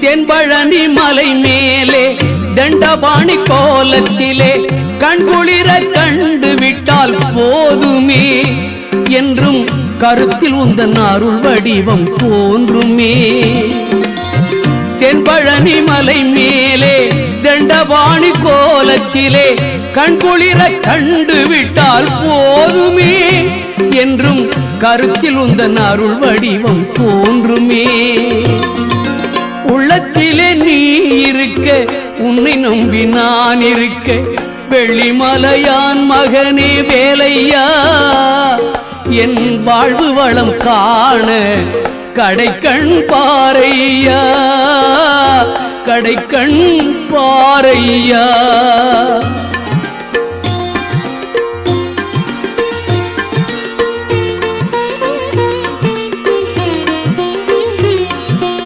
தென்பழனி மலை மேலே தண்டபாணி கோலத்திலே கண்குளிர கண்டு விட்டால் போதுமே என்றும் கருத்தில் உந்தன் அருள் வடிவம் தோன்றுமே. தென்பழனி மலை மேலே தண்டபாணி கோலத்திலே கண்குளிர கண்டு விட்டால் போதுமே என்றும் கருத்தில் உந்தன் அருள் வடிவம் தோன்றுமே. உள்ளத்திலே நீ இருக்க உன்னை நம்பி நான் இருக்க வெள்ளிமலையான் மகனே வேலையா என் வாழ்வு வளம் காண கடைக்கண் பாரையா கடைக்கண் பாரையா.